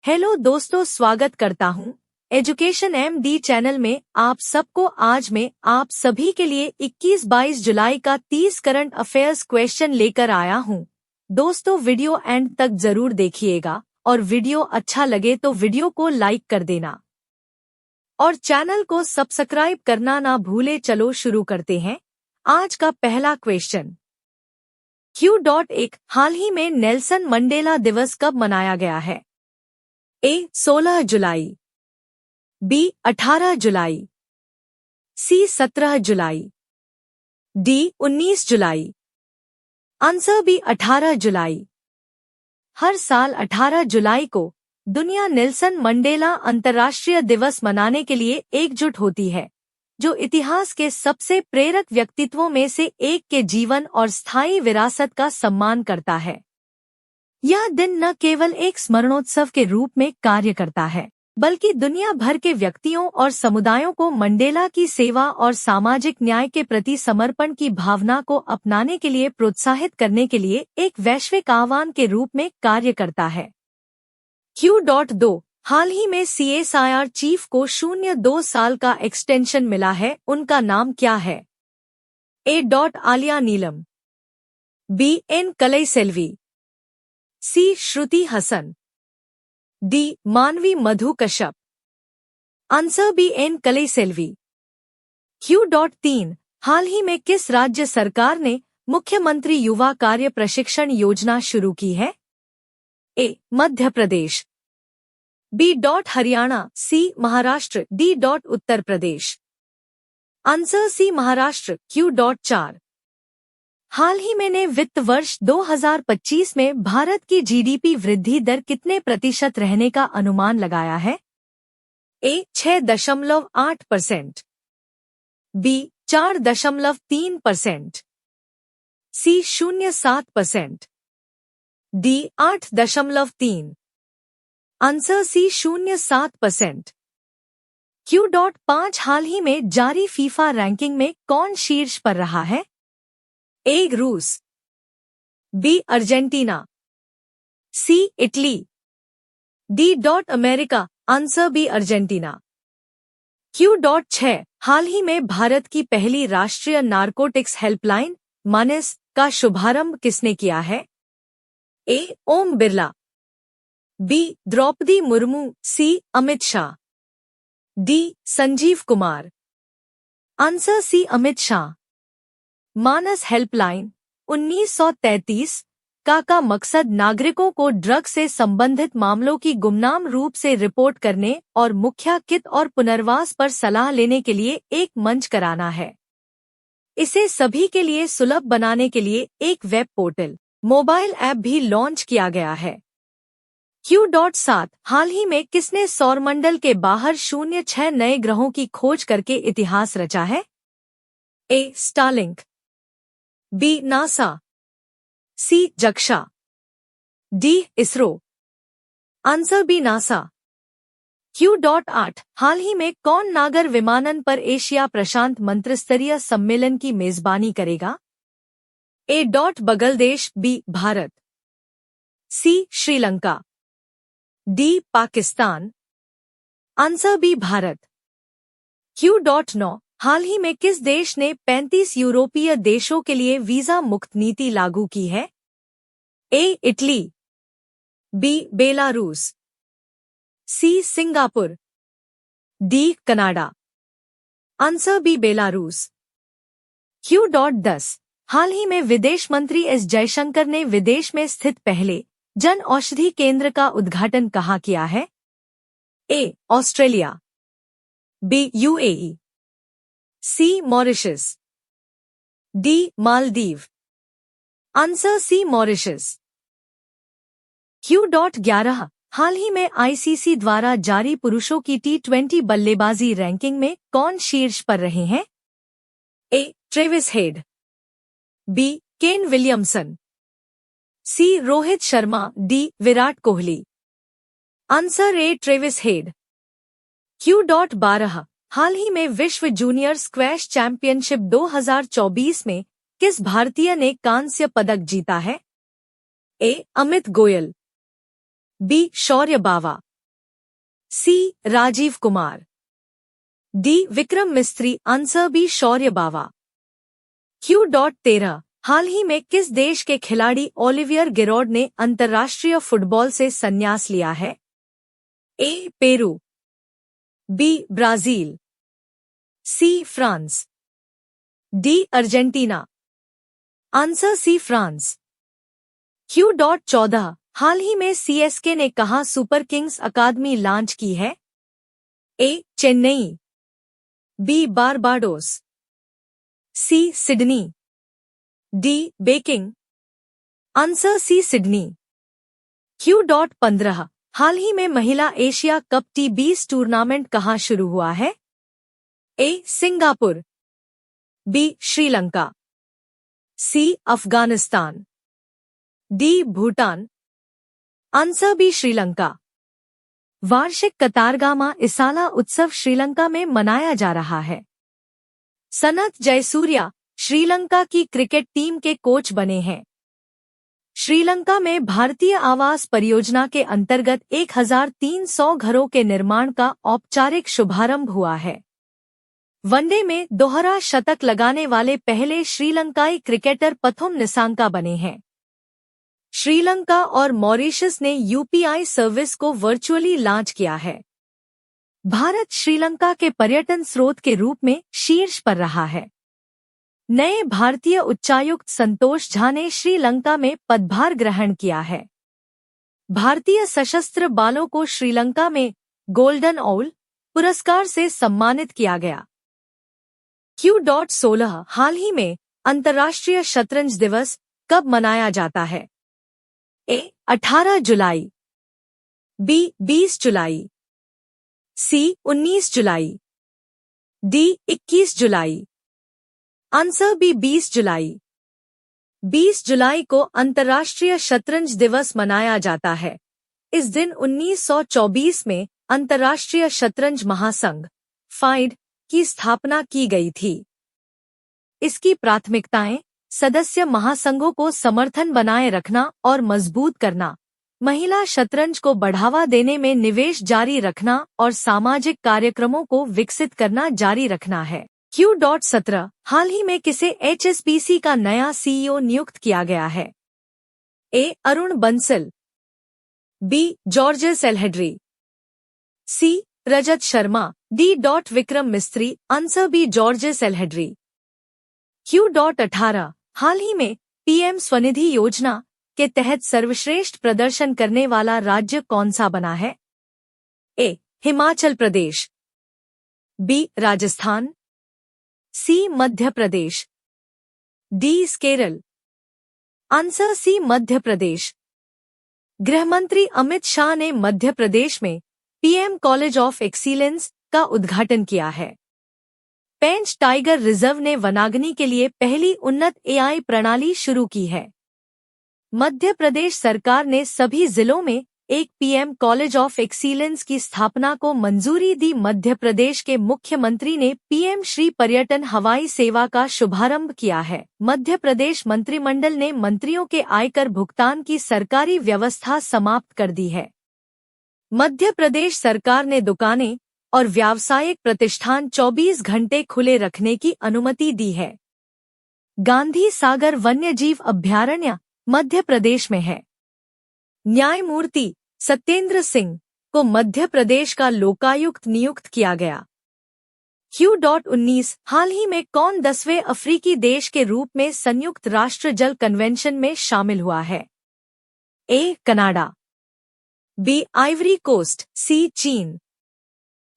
Hello दोस्तों, स्वागत करता हूं एजुकेशन MD चैनल में। आप सबको आज मैं आप सभी के लिए 21-22 जुलाई का 30 करंट अफेयर्स क्वेश्चन लेकर आया हूं। दोस्तों, वीडियो एंड तक जरूर देखिएगा और वीडियो अच्छा लगे तो वीडियो को लाइक कर देना और चैनल को सब्सक्राइब करना ना भूले। चलो शुरू करते हैं। आज का पहला क्वेश्चन Q.1 हाल ही में नेल्सन मंडेला दिवस कब मनाया गया है? A 16 July, B 18 July, C 17 July, D 19 July. Answer B 18 जुलाई। हर साल 18 जुलाई को दुनिया नेल्सन मंडेला अंतर्राष्ट्रीय दिवस मनाने के लिए एकजुट होती है, जो इतिहास के सबसे प्रेरक व्यक्तित्वों में से एक के जीवन और स्थायी विरासत का सम्मान करता है। यह दिन न केवल एक स्मरणोत्सव के रूप में कार्य करता है, बल्कि दुनिया भर के व्यक्तियों और समुदायों को मंडेला की सेवा और सामाजिक न्याय के प्रति समर्पण की भावना को अपनाने के लिए प्रोत्साहित करने के लिए एक वैश्विक आह्वान के रूप में कार्य करता है। Q.2 हाल ही में CSIR चीफ को 0.2 साल का एक्सटेंशन मिला है, उनका नाम क्या है? A. Alia Neelam, B. N. कलईसेल्वी, C. Shruti Haasan, D. Manvi Madhu Kashyap. Answer B. N. Kalaiselvi. Q.3 हाल ही में किस राज्य सरकार ने मुख्यमंत्री युवा कार्य प्रशिक्षण योजना शुरू की है? A. Madhya Pradesh, B. Haryana, C. Maharashtra, D. Uttar Pradesh. Answer C. Maharashtra. Q.4 हाल ही में वित्त वर्ष 2025 में भारत की GDP वृद्धि दर कितने प्रतिशत रहने का अनुमान लगाया है? A. 6.8%, B. 4.3%, C. 0.7%, D. 8.3%। Answer C. 0.7%। Q.5 हाल ही में जारी फीफा रैंकिंग में कौन शीर्ष पर रहा है? A. रूस, B. Argentina, C. Italy, D. America. Answer B. Argentina. Q.6 हाल ही में भारत की पहली राष्ट्रीय नारकोटिक्स हेल्पलाइन मानिस का शुभारंभ किसने किया है? A. Om Birla, B. Draupadi Murmu, C. Amit Shah, D. Sanjeev Kumar. Answer C. Amit Shah. Manas helpline 1933 का मकसद नागरिकों को ड्रग से संबंधित मामलों की गुमनाम रूप से रिपोर्ट करने और मुख्य कित और पुनर्वास पर सलाह लेने के लिए एक मंच कराना है। इसे सभी के लिए सुलभ बनाने के लिए एक वेब पोर्टल, मोबाइल ऐप भी लॉन्च किया गया है। Q.7 हाल ही में किसने सौरमंडल के बाहर 06 नए ग्रहों की खोज करके इतिहास रचा है? A. Starlink, B. NASA, C. जक्षा, D. ISRO. Answer B. NASA. Q.8 हाल ही में कौन नागर विमानन पर एशिया प्रशांत मंत्रिस्तरीय सम्मेलन की मेजबानी करेगा? A. Bangladesh, B. Bharat, C. Sri Lanka, D. Pakistan. Answer B. Bharat. Q.9 हाल ही में किस देश ने 35 यूरोपीय देशों के लिए वीजा मुक्त नीति लागू की है? A. Italy, B. Belarus, C. Singapore, D. Canada. Answer B. Belarus. Q.10 हाल ही में विदेश मंत्री S. जयशंकर ने विदेश में स्थित पहले जन औषधि केंद्र का उद्घाटन कहाँ किया है? A. Australia, B. UAE, C. Mauritius, D. Maldives. Answer C. Mauritius. Q.11 हाल ही में ICC द्वारा जारी पुरुषों की T20 बल्लेबाजी रैंकिंग में कौन शीर्ष पर रहे हैं? A. Travis head, B. Kane Williamson, C. Rohit Sharma, D. Virat Kohli. Answer A. Travis head. Q.12 हाल ही में विश्व जूनियर स्क्वैश चैंपियनशिप 2024 में किस भारतीय ने कांस्य पदक जीता है? A. Amit Goyal, B. Shaurya Bawa, C Rajiv Kumar, D Vikram Misri, answer B Shaurya Bawa. Q.13 हाल ही में किस देश के खिलाड़ी ओलिवियर गिरोड ने अंतर्राष्ट्रीय फुटबॉल से संन्यास लिया है? A Peru, B Brazil, C France, D Argentina. Answer C France. Q.14 हाल ही में CSK ने कहाँ सुपर किंग्स अकादमी लॉन्च की है? A Chennai, B Barbados, C Sydney, D Beijing. Answer C Sydney. Q.15 हाल ही में महिला एशिया कप T20 टूर्नामेंट कहाँ शुरू हुआ है? A Singapore, B Sri Lanka, C Afghanistan, D Bhutan. Answer B Sri Lanka. वार्षिक कतारगामा इसाला उत्सव श्रीलंका में मनाया जा रहा है। सनत जयसूर्या श्रीलंका की क्रिकेट टीम के कोच बने हैं। श्रीलंका में भारतीय आवास परियोजना के अंतर्गत 1300 घरों के निर्माण का औपचारिक शुभारंभ हुआ है। वनडे में दोहरा शतक लगाने वाले पहले श्रीलंकाई क्रिकेटर पथुम निसांका बने हैं। श्रीलंका और मॉरिशस ने UPI सर्विस को वर्चुअली लॉन्च किया है। भारत श्रीलंका के पर्यटन स्रोत के रूप में शीर्ष पर रहा है। नए भारतीय उच्चायुक्त संतोष झा ने श्रीलंका में पदभार ग्रहण किया है। भारतीय सशस्त्र बलों को श्रीलंका में गोल्डन ओल पुरस्कार से सम्मानित किया गया। Q.16 हाल ही में अंतर्राष्ट्रीय शतरंज दिवस कब मनाया जाता है? ए 18 जुलाई, बी 20 जुलाई, सी 19 जुलाई, डी 21 जुलाई। आंसर बी 20 जुलाई। 20 जुलाई को अंतर्राष्ट्रीय शतरंज दिवस मनाया जाता है। इस दिन 1924 में अंतर्राष्ट्रीय शतरंज महासंघ फाइड की स्थापना की गई थी। इसकी प्राथमिकताएं सदस्य महासंघों को समर्थन बनाए रखना और मजबूत करना, महिला शतरंज को बढ़ावा देने में निवेश जारी रखना और सामाजिक कार्यक्रमों को विकसित करना जारी रखना है। Q.17 हाल ही में किसे HSBC का नया CEO नियुक्त किया गया है? A Arun Bansal, B Georges Elhedery, C Rajat Sharma, D Vikram Misri. Answer B Georges Elhedery. Q.18 हाल ही में PM स्वनिधि योजना के तहत सर्वश्रेष्ठ प्रदर्शन करने वाला राज्य कौन सा बना है? ए हिमाचल प्रदेश, बी राजस्थान, सी Madhya Pradesh, D Kerala. Answer C Madhya Pradesh. गृहमंत्री अमित शाह ने मध्य प्रदेश में PM कॉलेज ऑफ एक्सीलेंस का उद्घाटन किया है। पेंच टाइगर रिजर्व ने वनाग्नि के लिए पहली उन्नत AI प्रणाली शुरू की है। मध्य प्रदेश सरकार ने सभी जिलों में एक PM कॉलेज ऑफ एक्सीलेंस की स्थापना को मंजूरी दी। मध्य प्रदेश के मुख्यमंत्री ने PM श्री पर्यटन हवाई सेवा का शुभारंभ किया है। मध्य प्रदेश मंत्रिमंडल ने मंत्रियों के आयकर भुगतान की सरकारी व्यवस्था समाप्त कर दी है। मध्य प्रदेश सरकार ने दुकानें और व्यावसायिक प्रतिष्ठान 24 घंटे खुले रखने की अनुमति दी है। गांधी सागर वन्यजीव अभयारण्य मध्य प्रदेश में है। न्यायमूर्ति सत्येंद्र सिंह को मध्य प्रदेश का लोकायुक्त नियुक्त किया गया। Q.19 हाल ही में कौन 10वें अफ्रीकी देश के रूप में संयुक्त राष्ट्र जल कन्वेंशन में शामिल हुआ है? A Canada, B Ivory Coast, C China,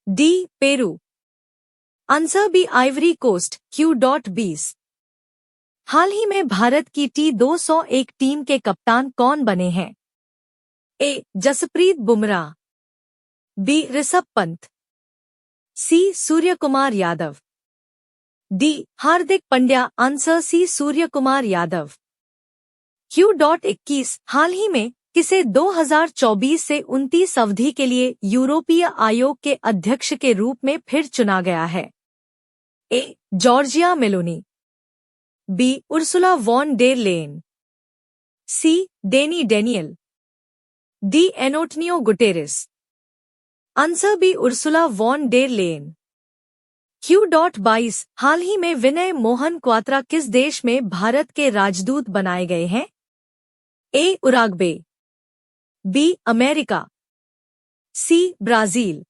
D Peru. Answer B Ivory Coast. Q.20 हाल ही में भारत की T201 टीम के कप्तान कौन बने हैं? ए जसप्रीत बुमराह, बी ऋषभ पंत, सी Surya Kumar Yadav, D Hardik Pandya. Answer C Surya Kumar Yadav. Q.21 हाल ही में किसे 2024 से 29 अवधि के लिए यूरोपीय आयोग के अध्यक्ष के रूप में फिर चुना गया है? A Giorgia Meloni, B Ursula von der Leyen, C Denny Daniel, D Antonio Guterres. Answer B Ursula von der Leyen. Q.22 हाल ही में विनय मोहन क्वात्रा किस देश में भारत के राजदूत बनाए गए हैं? A Uruguay, B America, C Brazil,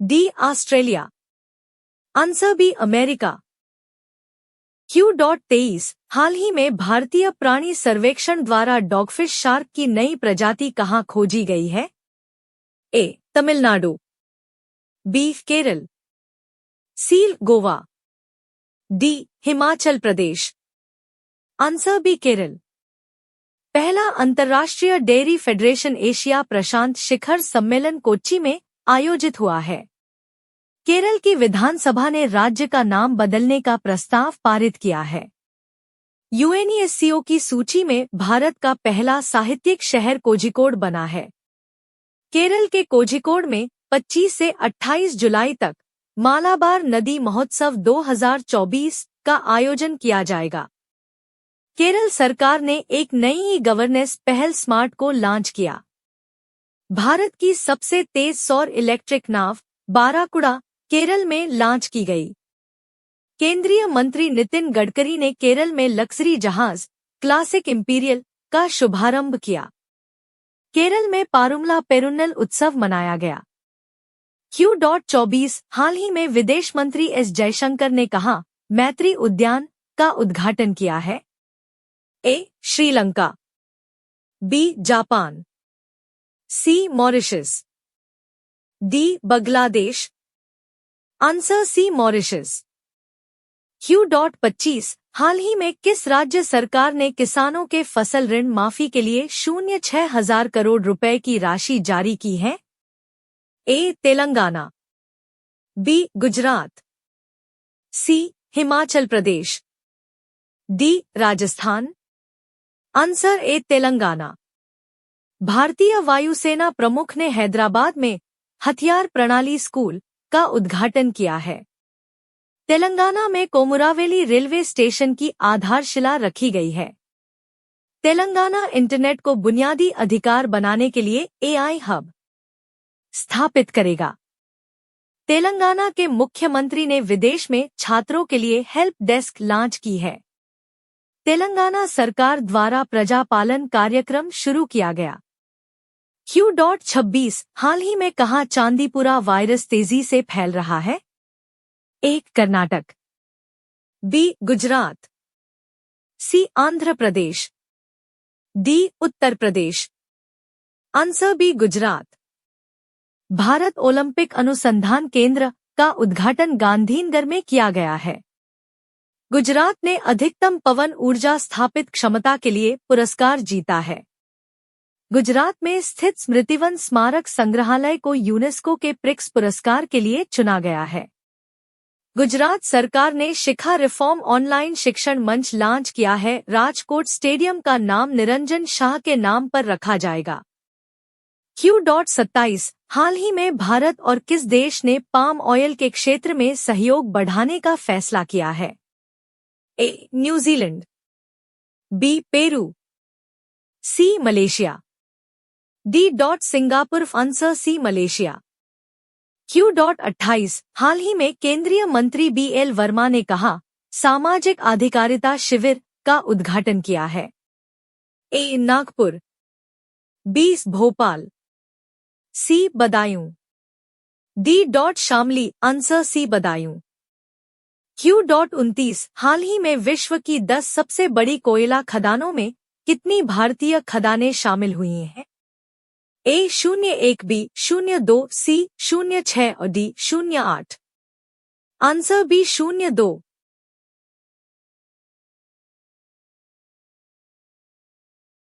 D Australia. Answer B America. Q.23 हाल ही में भारतीय प्राणी सर्वेक्षण द्वारा डॉगफिश शार्क की नई प्रजाति कहाँ खोजी गई है? A Tamil Nadu, B Kerala, C Goa, D Himachal Pradesh. Answer B Kerala. पहला अंतर्राष्ट्रीय डेयरी फेडरेशन एशिया प्रशांत शिखर सम्मेलन कोच्चि में आयोजित हुआ है। केरल की विधानसभा ने राज्य का नाम बदलने का प्रस्ताव पारित किया है। यूनेस्को की सूची में भारत का पहला साहित्यिक शहर कोझिकोड बना है। केरल के कोझिकोड में 25 से 28 जुलाई तक मालाबार नदी महोत्सव 2024 का आयोजन किया जाएगा। केरल सरकार ने एक नई गवर्नेंस पहल स्मार्ट को लॉन्च किया। भारत की सबसे तेज सौर इलेक्ट्रिक नाव बाराकुड़ा केरल में लॉन्च की गई। केंद्रीय मंत्री नितिन गडकरी ने केरल में लक्जरी जहाज क्लासिक इंपीरियल का शुभारंभ किया। केरल में पारुमला पेरुन्नल उत्सव मनाया गया। Q.24 हाल ही में विदेश मंत्री एस जयशंकर ने कहा मैत्री उद्यान का उद्घाटन किया है? A Sri Lanka, B Japan, C Mauritius, D Bangladesh. Answer C Mauritius. Q.25 हाल ही में किस राज्य सरकार ने किसानों के फसल ऋण माफी के लिए 06,000 करोड़ रुपए की राशि जारी की है? A Telangana, B Gujarat, C Himachal Pradesh, D Rajasthan. Answer A Telangana. भारतीय वायुसेना प्रमुख ने हैदराबाद में हथियार प्रणाली स्कूल का उद्घाटन किया है। तेलंगाना में कोमुरावेली रेलवे स्टेशन की आधारशिला रखी गई है। तेलंगाना इंटरनेट को बुनियादी अधिकार बनाने के लिए AI हब स्थापित करेगा। तेलंगाना के मुख्यमंत्री ने विदेश में छात्रों के लिए हेल्प डेस्क लॉन्च की है। तेलंगाना सरकार द्वारा प्रजापालन कार्यक्रम शुरू किया गया। Q.26 हाल ही में कहाँ चांदीपुरा वायरस तेजी से फैल रहा है? A Karnataka, B Gujarat, C Andhra Pradesh, D Uttar Pradesh. Answer B Gujarat. Bharat Olympic अनुसंधान केंद्र का उद्घाटन गांधीनगर में किया गया है। गुजरात ने अधिकतम पवन ऊर्जा स्थापित क्षमता के लिए पुरस्कार जीता है। गुजरात में स्थित स्मृतिवन स्मारक संग्रहालय को यूनेस्को के प्रिक्स पुरस्कार के लिए चुना गया है। गुजरात सरकार ने शिखा रिफॉर्म ऑनलाइन शिक्षण मंच लॉन्च किया है। राजकोट स्टेडियम का नाम निरंजन शाह के नाम पर रखा जाएगा। Q.27 हाल ही में भारत और किस देश ने पाम ऑयल के क्षेत्र में सहयोग बढ़ाने का फैसला किया है? A New Zealand, B Peru, C Malaysia, D Singapore. Answer C Malaysia. Q.28 हाल ही में केंद्रीय मंत्री BL वर्मा ने कहा सामाजिक अधिकारिता शिविर का उद्घाटन किया है। A Nagpur, B Bhopal, C Badaun, D Shamli. Answer C Badaun. Q.29 हाल ही में विश्व की 10 सबसे बड़ी कोयला खदानों में कितनी भारतीय खदानें शामिल हुई हैं? ए 01, बी 02, सी 06 और डी 08। Answer B 02।